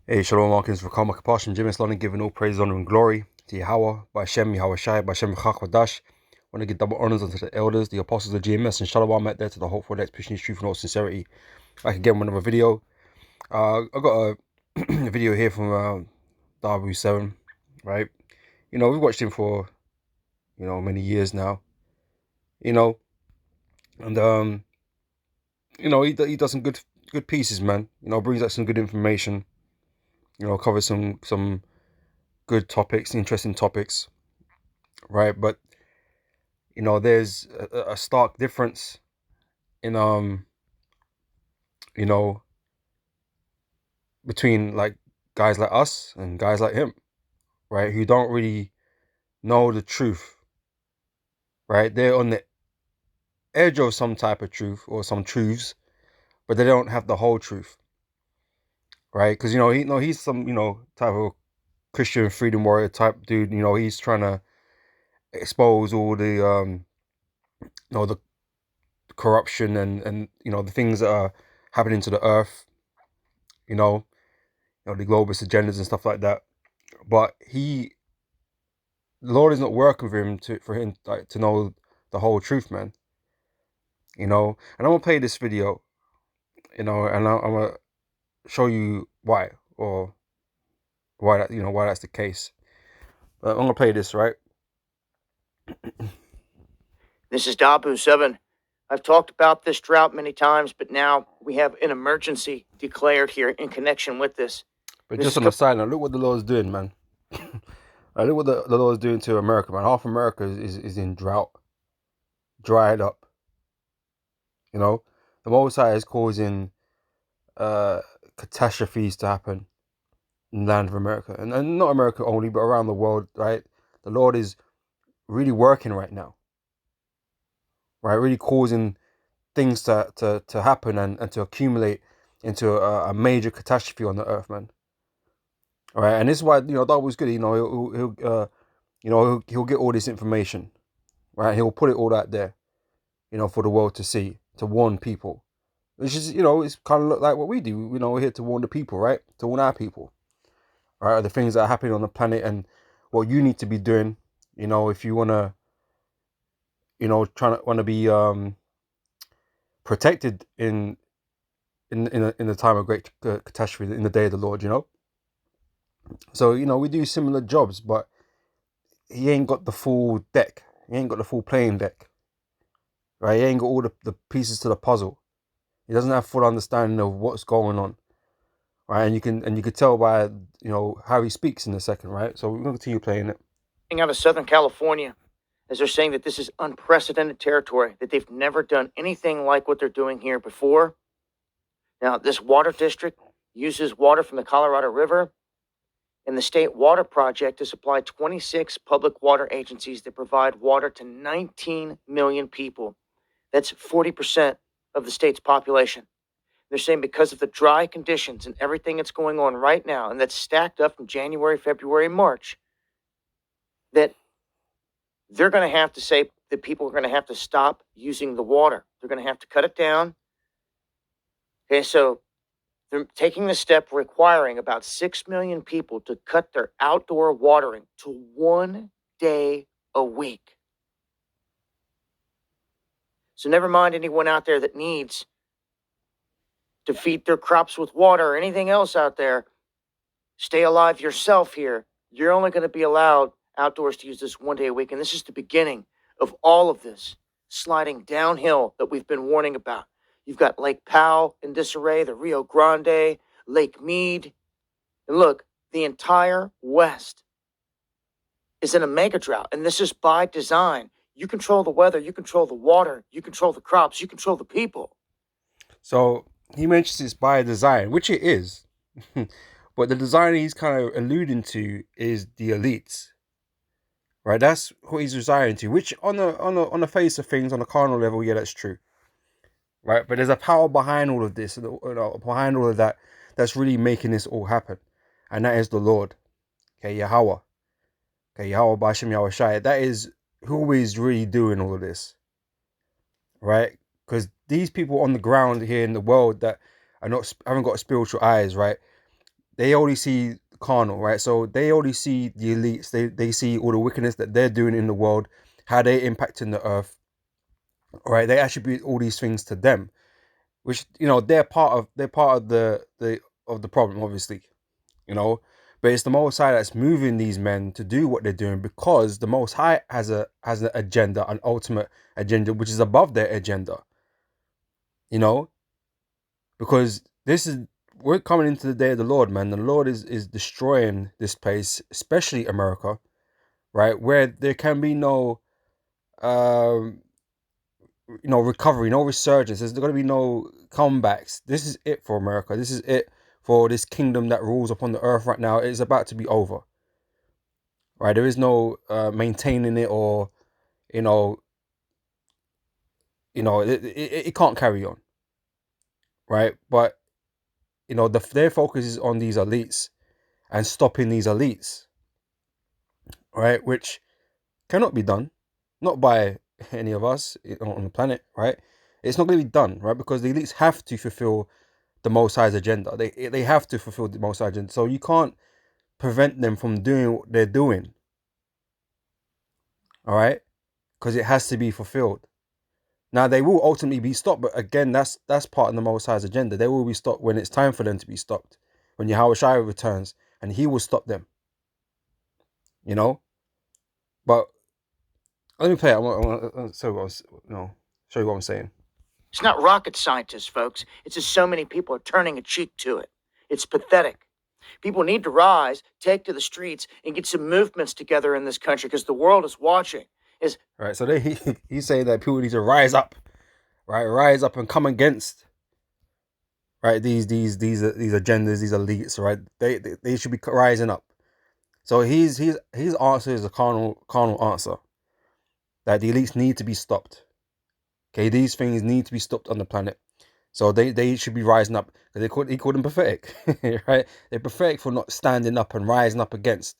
Hey, Shalom, Markins for Karma Kapashim, Jim Islam, giving all praise, honor, and glory to Yahweh, by Hashem, Yahweh Shai, by Hashem, Chachwadash. Want to give double honors unto the elders, the apostles of GMS, and Shalom out there to the hopeful next pushing truth and all sincerity. Back again with another video. I got a video here from W7, right? You know, we've watched him for, many years now, you know, and, he does some good pieces, man. Brings out some good information, covers some good topics, interesting topics, right? But there's a stark difference in you know between like guys like us and guys like him, right? Who don't really know the truth, right? They're on the edge of some type of truth or some truths, but they don't have the whole truth, right? Because he's some type of Christian freedom warrior type dude. He's trying to expose all the the corruption and the things that are happening to the earth, you know the globalist agendas and stuff like that. But the Lord is not working for him like to know the whole truth, man. And I'm gonna play this video, and I'm gonna show you why, or why that's the case. But I'm gonna play this, right? This is Dabu7. I've talked about this drought many times, but now we have an emergency declared here in connection with this. But just on the side note, look what the Lord's doing, man. Look what the Lord's doing to America, man. Half America is in drought, dried up. The Most High is causing catastrophes to happen in the land of America, and not America only, but around the world, right? The Lord is really working right now, right? Really causing things to happen and to accumulate into a major catastrophe on the earth, man. All right, and this is why that was good. He'll get all this information, right? He'll put it all out there, for the world to see, to warn people. Which is, it's kind of like what we do. We're here to warn the people, right? To warn our people, right? The things that are happening on the planet and what you need to be doing, if you want to, want to be protected in the time of great catastrophe, in the day of the Lord, So, we do similar jobs, but he ain't got the full deck. He ain't got the full playing deck, right? He ain't got all the pieces to the puzzle. He doesn't have full understanding of what's going on, right? And you can tell by how he speaks in a second, right? So we're gonna continue playing it. Out of Southern California, as they're saying that this is unprecedented territory, that they've never done anything like what they're doing here before. Now, this water district uses water from the Colorado River, and the State Water Project to supply 26 public water agencies that provide water to 19 million people. That's 40% of the state's population. They're saying because of the dry conditions and everything that's going on right now, and that's stacked up from January, February, March, that they're going to have to say that people are going to have to stop using the water. They're going to have to cut it down. Okay, so they're taking the step requiring about 6 million people to cut their outdoor watering to 1 day a week. So never mind anyone out there that needs to feed their crops with water or anything else out there. Stay alive yourself here. You're only going to be allowed outdoors to use this 1 day a week. And this is the beginning of all of this sliding downhill that we've been warning about. You've got Lake Powell in disarray, the Rio Grande, Lake Mead. And look, the entire West is in a mega drought. And this is by design. You control the weather, you control the water, you control the crops, you control the people. So he mentions it's by design, which it is. But the design he's kind of alluding to is the elites, right? That's what he's resigning to. Which on the face of things, on a carnal level, yeah, that's true, right? But there's a power behind all of this, behind all of that, that's really making this all happen, and that is the Lord, okay, Yahweh, okay, Yahweh Bashem Yahweh Shai. That is who is really doing all of this, right? Because these people on the ground here in the world that are not haven't got spiritual eyes, right? they only see carnal, right? So they only see the elites. They see all the wickedness that they're doing in the world, how they're impacting the earth, right? They attribute all these things to them, which they're part of the problem, obviously, you know. But it's the Most High that's moving these men to do what they're doing, because the Most High has an agenda, an ultimate agenda, which is above their agenda, you know. Because we're coming into the day of the Lord, man. The Lord is destroying this place, especially America, right, where there can be no um recovery, no resurgence. There's going to be no comebacks. This is it for America. This is it for this kingdom that rules upon the earth right now. It is about to be over, right? There is no maintaining it, or you know, it can't carry on, right? But their focus is on these elites and stopping these elites, right? Which cannot be done, not by any of us on the planet, right? It's not going to be done, right? Because the elites have to fulfill the Most High's agenda. They have to fulfill the Most High's agenda. So you can't prevent them from doing what they're doing, all right? Because it has to be fulfilled. Now they will ultimately be stopped, but again, that's part of the Most High's agenda. They will be stopped when it's time for them to be stopped. When Yahweh Shai returns, and He will stop them, you know. But let me play it. I want to show you what I'm saying. It's not rocket scientists, folks. It's just so many people are turning a cheek to it. It's pathetic. People need to rise, take to the streets, and get some movements together in this country, because the world is watching. Right. So he's saying that people need to rise up, right? Rise up and come against, right, these agendas, these elites, right? They should be rising up. So his answer is a carnal answer, that the elites need to be stopped. Okay, these things need to be stopped on the planet. So they should be rising up. He called them pathetic, right? They're pathetic for not standing up and rising up against,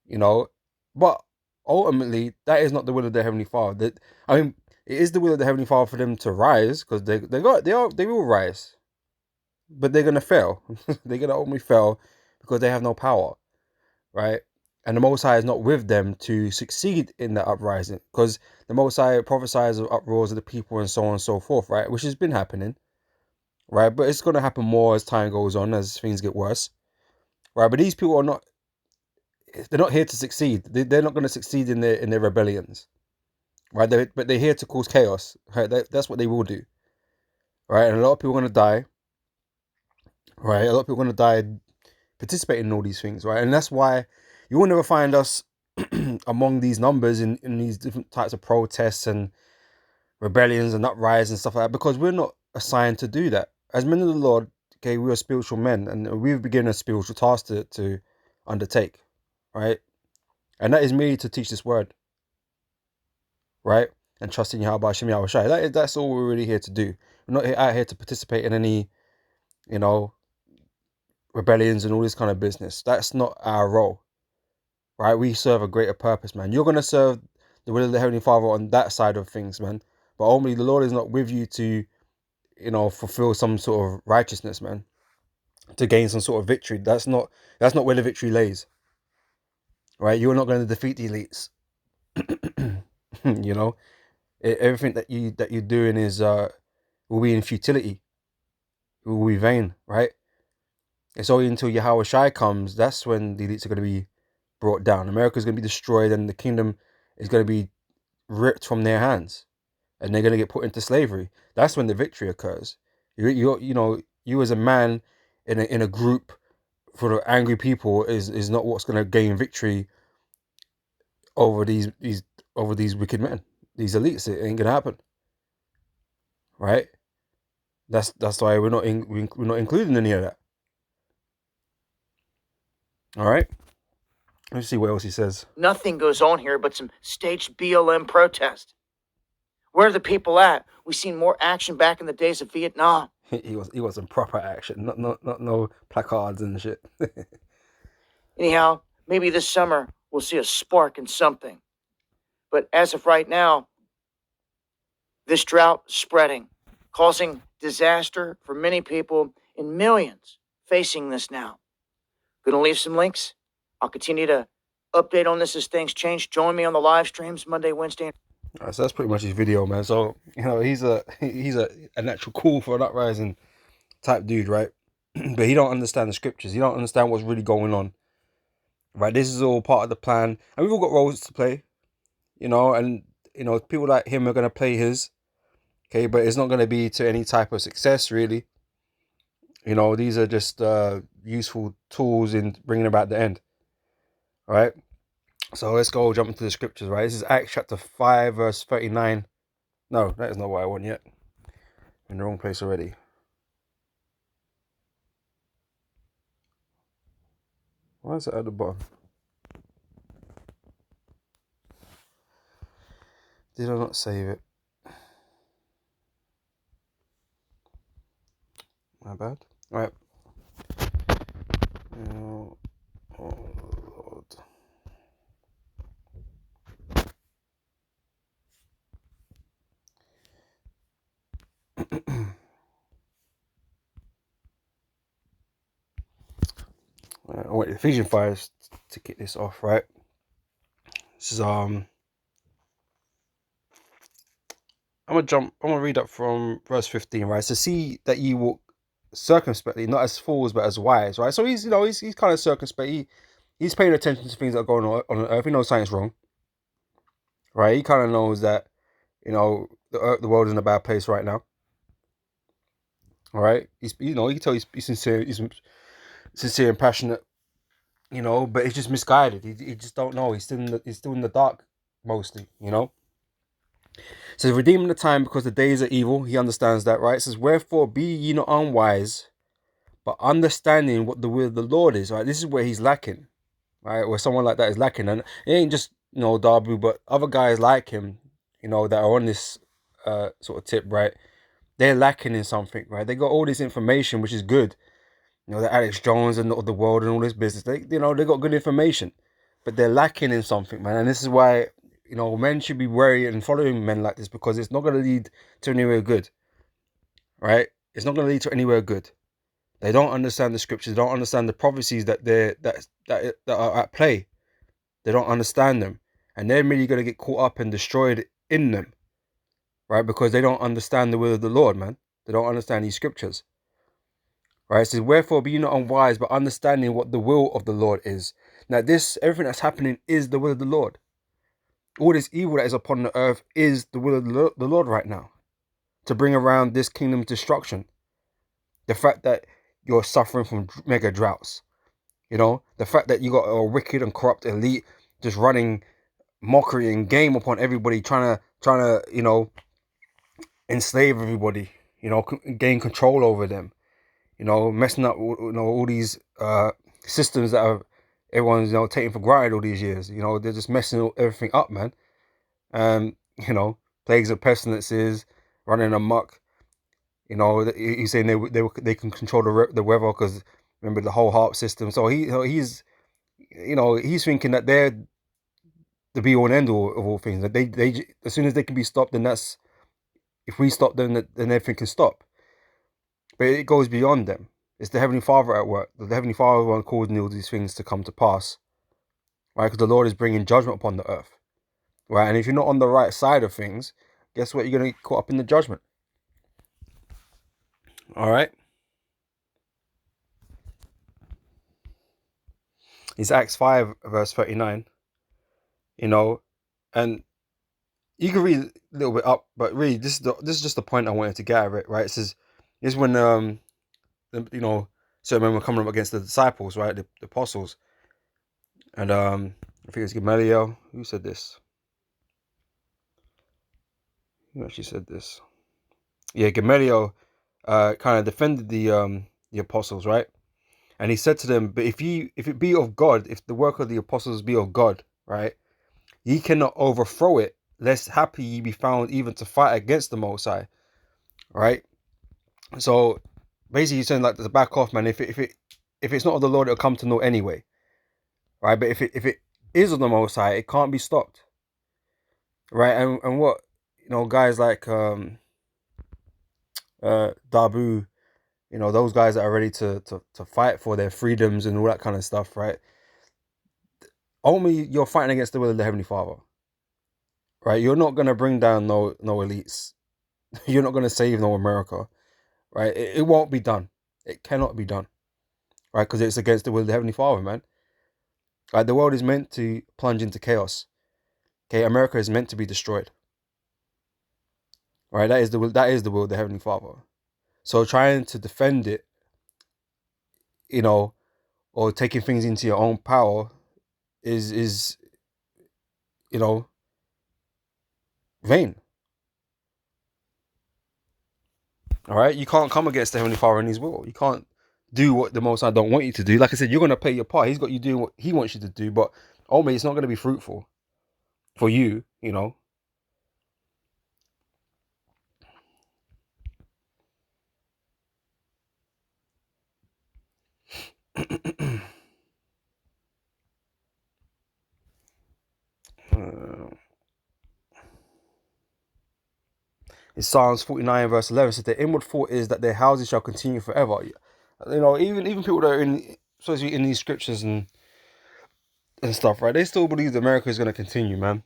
you know. But ultimately, that is not the will of the Heavenly Father. I mean, it is the will of the Heavenly Father for them to rise, because they will rise, but they're gonna fail. They're gonna only fail because they have no power, right? And the Most High is not with them to succeed in the uprising, because the Most High prophesies of uproars of the people and so on and so forth, right? Which has been happening, right? But it's going to happen more as time goes on, as things get worse, right? But these people they're not here to succeed. They're not going to succeed in their rebellions, right? But they're here to cause chaos, right? That's what they will do, right? And a lot of people are going to die, right? A lot of people are going to die participating in all these things, right? And that's why you will never find us among these numbers in these different types of protests and rebellions and uprisings and stuff like that, because we're not assigned to do that. As men of the Lord, okay, we are spiritual men, and we've been given a spiritual task to undertake, right? And that is merely to teach this word, right? And trust in Yahweh Hashem Yahweh Shai. That's all we're really here to do. We're not out here to participate in any, you know, rebellions and all this kind of business. That's not our role, right? We serve a greater purpose, man. You're going to serve the will of the Heavenly Father on that side of things, man. But ultimately, the Lord is not with you to, fulfill some sort of righteousness, man, to gain some sort of victory. That's not where the victory lays, right? You're not going to defeat the elites. you know, everything that you're doing is will be in futility. It will be vain, right? It's only until Yahweh Shai comes, that's when the elites are going to be brought down. America's going to be destroyed, and the kingdom is going to be ripped from their hands, and they're going to get put into slavery. That's when the victory occurs. You as a man in a group full of angry people is not what's going to gain victory over these wicked men, these elites. It ain't going to happen, right? That's why we're not including any of that. All right. Let's see what else he says. Nothing goes on here but some staged BLM protest. Where are the people at? We've seen more action back in the days of Vietnam. He was in proper action, not no placards and shit. Anyhow, maybe this summer we'll see a spark in something. But as of right now, this drought is spreading, causing disaster for many people and millions facing this now. Gonna leave some links. I'll continue to update on this as things change. Join me on the live streams Monday, Wednesday. Right, so that's pretty much his video, man. So he's a natural call for an uprising type dude, right? But he don't understand the scriptures. He don't understand what's really going on, right? This is all part of the plan, and we've all got roles to play, and people like him are gonna play his, okay, but it's not gonna be to any type of success, really. These are just useful tools in bringing about the end, right? So let's go jump into the scriptures, right? This is Acts chapter 5, verse 39. No, that is not what I want yet. I'm in the wrong place already. Why is it at the bottom? Did I not save it? My bad. All right. Oh, Lord. I want Ephesians 5 to kick this off, right? This is I'm gonna read up from verse 15, right? So see that you walk circumspectly, not as fools but as wise, right? So he's kind of circumspect. He's paying attention to things that are going on earth. He knows something's wrong, right? He kind of knows that the world is in a bad place right now. All right, you can tell he's sincere, sincere and passionate, but he's just misguided. He just don't know. He's still in the dark mostly, So redeeming the time because the days are evil. He understands that, right? It says, wherefore be ye not unwise, but understanding what the will of the Lord is, right? This is where he's lacking, right? Where someone like that is lacking. And it ain't just, Darbu, but other guys like him, that are on this sort of tip, right? They're lacking in something, right? They got all this information, which is good. The Alex Jones and the world and all this business. They got good information, but they're lacking in something, man. And this is why, men should be wary and following men like this, because it's not going to lead to anywhere good, right? It's not going to lead to anywhere good. They don't understand the scriptures. They don't understand the prophecies that are at play. They don't understand them, and they're really going to get caught up and destroyed in them, right? Because they don't understand the will of the Lord, man. They don't understand these scriptures. Right, it says, wherefore be not unwise, but understanding what the will of the Lord is. Now everything that's happening is the will of the Lord. All this evil that is upon the earth is the will of the Lord right now, to bring around this kingdom destruction. The fact that you're suffering from mega droughts, the fact that you got a wicked and corrupt elite just running mockery and game upon everybody, trying to enslave everybody, gain control over them. Messing up, all these systems that everyone's, taking for granted all these years. They're just messing everything up, man. Plagues of pestilences, running amok. He's saying they can control the weather because remember the whole HARP system. So he's thinking that they're the be all and end all of all things. That they as soon as they can be stopped, then if we stop them, then everything can stop. But it goes beyond them. It's the Heavenly Father at work. The Heavenly Father is causing all these things to come to pass, right? Because the Lord is bringing judgment upon the earth, right? And if you're not on the right side of things, guess what? You're going to get caught up in the judgment. All right? It's Acts 5, verse 39, and you can read a little bit up, but really, this is just the point I wanted to get at it, right? It says, this is when, certain men were coming up against the disciples, right? The apostles. And I think it's Gamaliel. Who said this? Who actually said this? Yeah, Gamaliel kind of defended the apostles, right? And he said to them, but if it be of God, if the work of the apostles be of God, right, ye cannot overthrow it, lest happy ye be found even to fight against the Most High, right? So basically he's saying like to back off, man. If it's not of the Lord, it'll come to naught anyway, right? But if it is of the Most High, it can't be stopped, right? And what guys like Dabu those guys that are ready to fight for their freedoms and all that kind of stuff, right? Only you're fighting against the will of the Heavenly Father, right? You're not gonna bring down no elites. You're not gonna save no America, right? It won't be done. It cannot be done, right? Because it's against the will of the Heavenly Father, man. Like, the world is meant to plunge into chaos. Okay, America is meant to be destroyed. Right? That is the will. That is the will of the Heavenly Father. So trying to defend it, you know, or taking things into your own power is you know vain. All right, you can't come against the Heavenly Father and His will. You can't do what the Most High don't want you to do. Like I said, you're gonna play your part. He's got you doing what He wants you to do, but ultimately, it's not gonna be fruitful for you. uh, in Psalms 49 verse 11 says, "The inward thought is that their houses shall continue forever." Even people that are supposed to be in these scriptures and stuff, right? They still believe that America is gonna continue, man.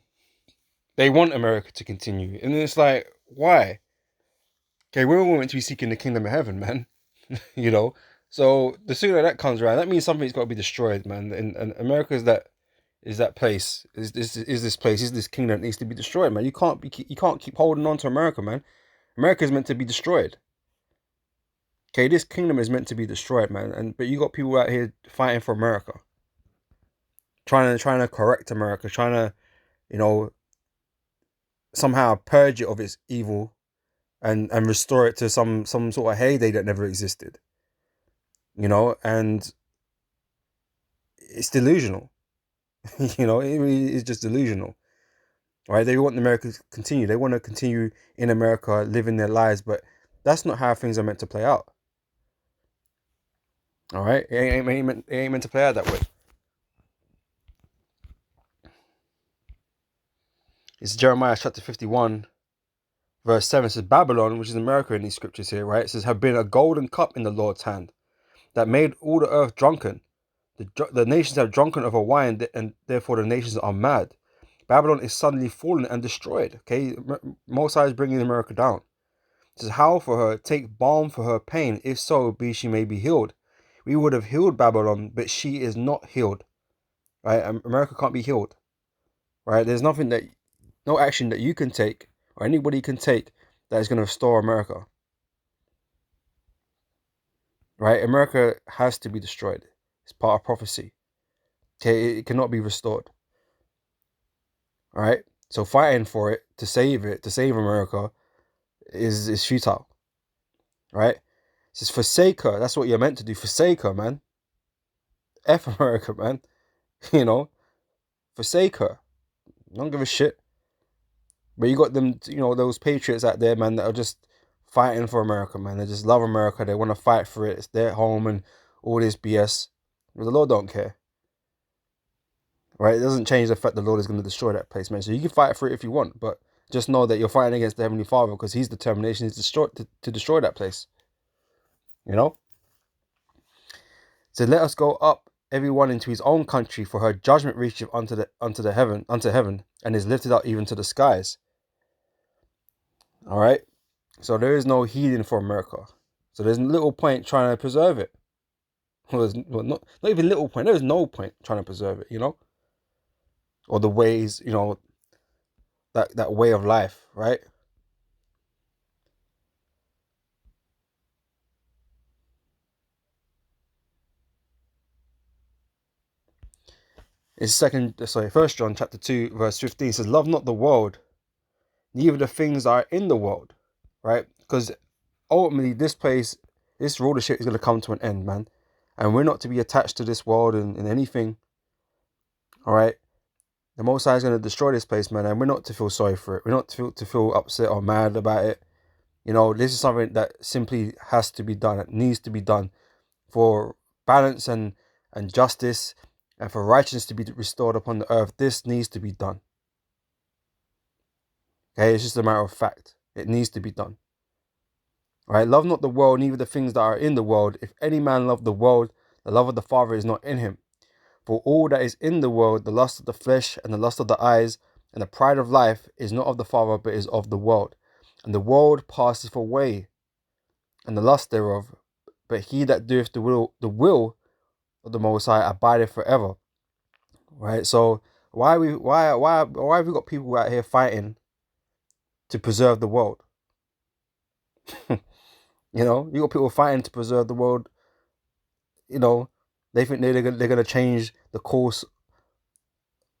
They want America to continue, and it's like, why? Okay, we're all meant to be seeking the kingdom of heaven, man. you know. So the sooner that comes around, that means something's got to be destroyed, man. And America is that place, is this place, is this kingdom that needs to be destroyed, man. You can't keep holding on to America, man. America is meant to be destroyed. Okay, this kingdom is meant to be destroyed, man. But you got people out here fighting for America, trying to correct America, trying to you know somehow purge it of its evil and restore it to some sort of heyday that never existed. And it's delusional. It really is just delusional. Right? They want America to continue. They want to continue in America, living their lives, but that's not how things are meant to play out. All right, it ain't meant to play out that way. It's Jeremiah chapter 51, verse 7. It says, "Babylon, which is America in these scriptures here, right? It says, have been a golden cup in the Lord's hand that made all the earth drunken. The nations have drunken of her wine, and therefore the nations are mad. Babylon is suddenly fallen and destroyed." Okay, Mosiah is bringing America down. It says, "Howl for her, take balm for her pain, if so be she may be healed. We would have healed Babylon, but she is not healed." Right? America can't be healed. Right? There's no action that you can take or anybody can take that is going to restore America. Right? America has to be destroyed. It's part of prophecy. Okay, it cannot be restored. All right. So fighting for it, to save America, is futile. Right? It says, forsake her. That's what you're meant to do. Forsake her, man. F America, man. You know, forsake her. Don't give a shit. But you got them, those patriots out there, man, that are just fighting for America, man. They just love America. They want to fight for it. It's their home and all this BS. But the Lord don't care. Right? It doesn't change the fact the Lord is going to destroy that place, man. So you can fight for it if you want, but just know that you're fighting against the Heavenly Father, because His determination is to destroy that place. So let us go up, everyone into his own country, for her judgment reacheth unto heaven, and is lifted up even to the skies. All right. So there is no healing for America. So there's little point trying to preserve it. Not even little point. There is no point trying to preserve it. Or the ways, that way of life, right? It's First John chapter 2 verse 15 says, "Love not the world, neither the things are in the world," right? Because ultimately this rulership is going to come to an end, man, and we're not to be attached to this world and anything. All right, the Most High is going to destroy this place, man, and we're not to feel sorry for it. We're not to feel upset or mad about it. This is something that simply has to be done. It needs to be done for balance and justice, and for righteousness to be restored upon the earth. This needs to be done. Okay, it's just a matter of fact. It needs to be done. Right? Love not the world, neither the things that are in the world. If any man love the world, the love of the Father is not in him. For all that is in the world, the lust of the flesh and the lust of the eyes and the pride of life is not of the Father, but is of the world. And the world passeth away, and the lust thereof. But he that doeth the will of the Most High abideth forever. Right? So why have we got people out here fighting to preserve the world? You got people fighting to preserve the world. They think they're gonna change the course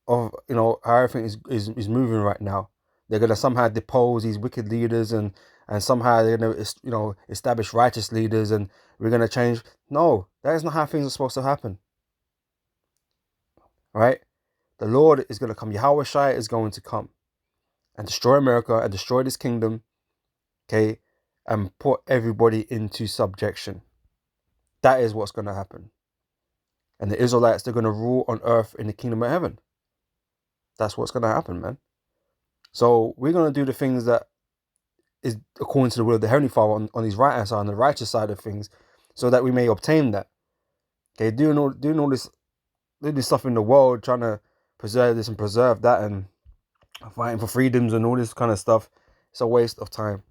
of how everything is moving right now. They're gonna somehow depose these wicked leaders, and somehow they're gonna establish righteous leaders, and we're gonna change. No, that is not how things are supposed to happen. Right? The Lord is gonna come. Yahweh Shai is going to come and destroy America and destroy this kingdom. Okay, and put everybody into subjection. That is what's gonna happen. And the Israelites, they're gonna rule on earth in the kingdom of heaven. That's what's gonna happen, man. So we're gonna do the things that is according to the will of the Heavenly Father on his right hand side, on the righteous side of things, so that we may obtain that. Okay, doing all this stuff in the world, trying to preserve this and preserve that, and fighting for freedoms and all this kind of stuff, it's a waste of time.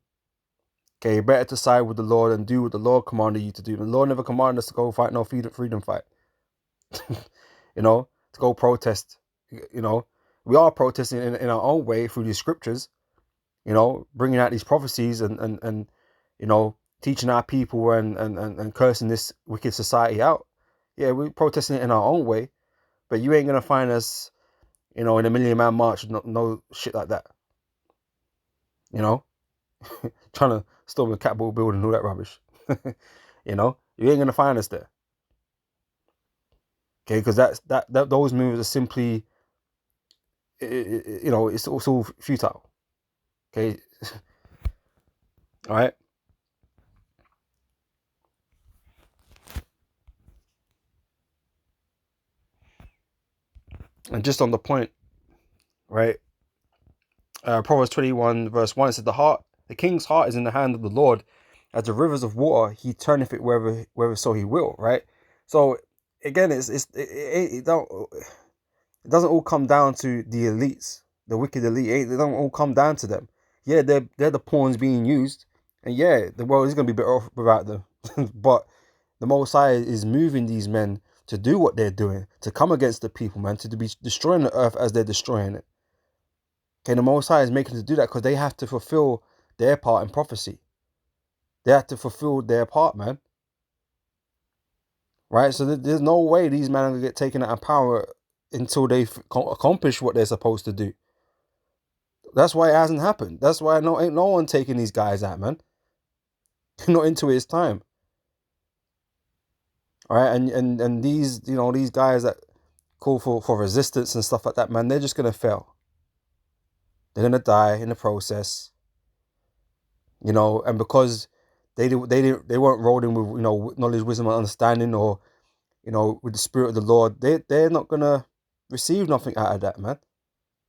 Okay, better to side with the Lord and do what the Lord commanded you to do. The Lord never commanded us to go fight no freedom fight. To go protest. We are protesting in our own way through these scriptures. Bringing out these prophecies and teaching our people and cursing this wicked society out. Yeah, we're protesting it in our own way, but you ain't gonna find us, in a Million Man March, no shit like that. Trying to storm the Capitol building and all that rubbish. You ain't gonna find us there. Okay, because those moves are simply, it's all futile. Okay, all right. And just on the point, right? Proverbs 21 verse 1 said, the king's heart is in the hand of the Lord, as the rivers of water, he turneth it wherever so he will. Right. So again, it doesn't all come down to the elites, the wicked elite. They don't all come down to them. Yeah, they're the pawns being used, and yeah, the world is gonna be better off without them. But the Most High is moving these men to do what they're doing, to come against the people, man, to be destroying the earth as they're destroying it. Okay, the Most High is making them do that because they have to fulfill their part in prophecy. They have to fulfill their part, man. Right? So there's no way these men are going to get taken out of power until they accomplish what they're supposed to do. That's why it hasn't happened. That's why ain't no one taking these guys out, man. Not into his time. All right, and these these guys that call for resistance and stuff like that, man, they're just gonna fail. They're gonna die in the process. And because they weren't rolling with knowledge, wisdom, and understanding, or with the spirit of the Lord, they're not gonna receive nothing out of that, man.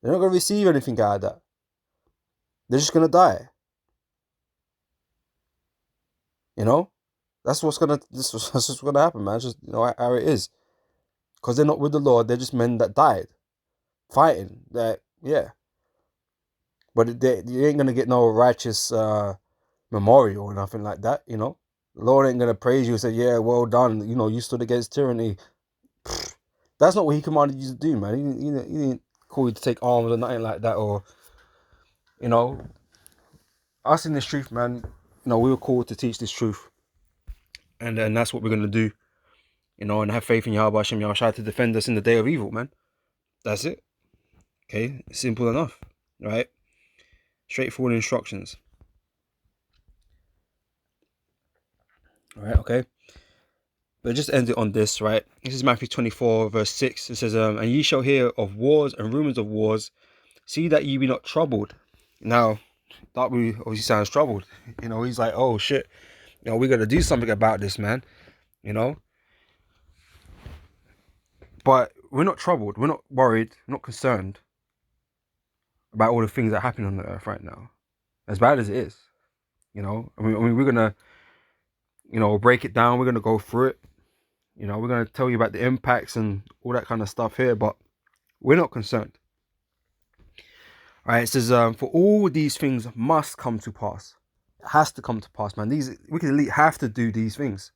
They're not gonna receive anything out of that. They're just gonna die. That's what's gonna happen, man. It's just how it is. Because they're not with the Lord. They're just men that died fighting. That yeah. But you ain't gonna get no righteous memorial or nothing like that. The Lord ain't gonna praise you and say, "Yeah, well done. You stood against tyranny." That's not what He commanded you to do, man. He didn't call you to take arms or nothing like that. Or us in this truth, man. We were called to teach this truth, and that's what we're gonna do. And have faith in Yahweh Hashem Yahushua to defend us in the day of evil, man. That's it. Okay, simple enough, right? Straightforward instructions. All right, okay. But just end it on this, right? This is Matthew 24, verse 6. It says, and ye shall hear of wars and rumors of wars. See that ye be not troubled. Now, Darby obviously sounds troubled. He's like, oh shit. We got to do something about this, man. But we're not troubled. We're not worried. We're not concerned about all the things that happen on the earth right now. As bad as it is. We're gonna, break it down. We're gonna go through it. We're gonna tell you about the impacts and all that kind of stuff here, but we're not concerned. All right, it says, for all these things must come to pass. It has to come to pass, man. These wicked elite have to do these things.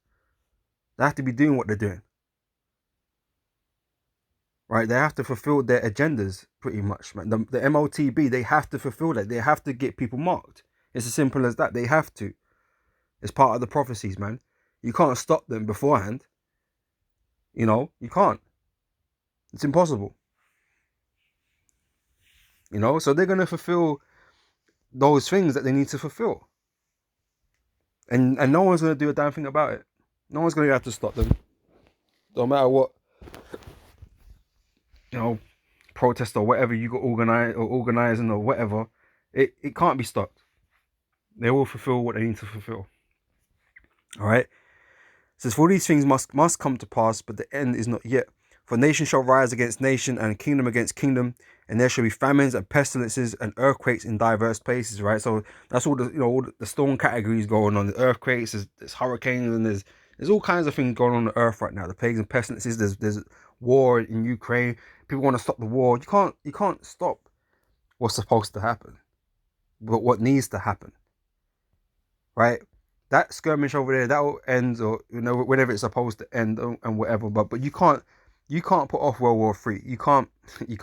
They have to be doing what they're doing. Right? They have to fulfill their agendas pretty much, man. The MOTB, they have to fulfill that. They have to get people marked. It's as simple as that. They have to. It's part of the prophecies, man. You can't stop them beforehand. You can't. It's impossible. So they're going to fulfill those things that they need to fulfill. And no one's going to do a damn thing about it. No one's going to have to stop them. No matter what, protest or whatever you got organizing or whatever, it can't be stopped. They will fulfill what they need to fulfill. All right. It says, for these things must come to pass, but the end is not yet. For nation shall rise against nation and kingdom against kingdom, and there shall be famines and pestilences and earthquakes in diverse places. Right. So that's all the storm categories going on. The earthquakes, there's hurricanes, and there's all kinds of things going on the earth right now. The plagues and pestilences. There's war in Ukraine. People want to stop the war. You can't stop what's supposed to happen, but what needs to happen. Right. That skirmish over there, that will end, or whenever it's supposed to end, and whatever. But you can't put off World War III. You can't. You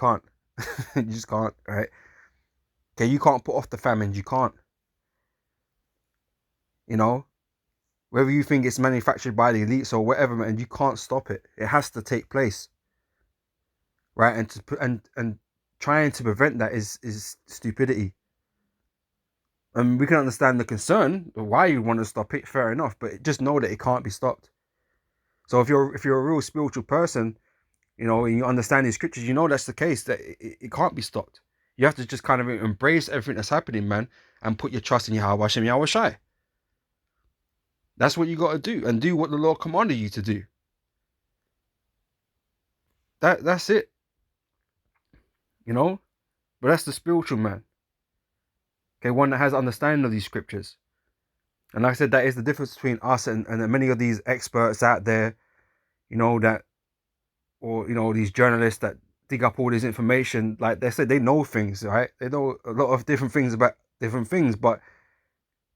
just can't. Right? Okay, you can't put off the famines. You can't. Whether you think it's manufactured by the elites or whatever, man, you can't stop it. It has to take place. Right? And trying to prevent that is stupidity. And we can understand the concern of why you want to stop it, fair enough, but just know that it can't be stopped. So if you're a real spiritual person, and you understand these scriptures, that's the case, that it can't be stopped. You have to just kind of embrace everything that's happening, man, and put your trust in Yahweh Hashem Yahweh Shai. That's what you got to do, and do what the Lord commanded you to do. That's it. But that's the spiritual man. Okay, one that has understanding of these scriptures. And like I said, that is the difference between us and many of these experts out there, these journalists that dig up all this information. Like they said, they know things, right? They know a lot of different things about different things, but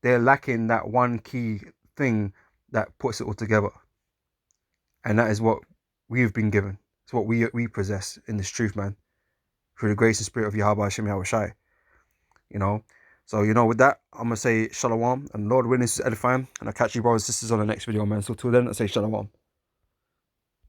they're lacking that one key thing that puts it all together. And that is what we've been given. It's what we possess in this truth, man. Through the grace and spirit of Yahweh Hashem Yahweh Shai. So, with that, I'm going to say shalom. And Lord, witness is edifying. And I'll catch you brothers and sisters on the next video, man. So till then, I say shalom.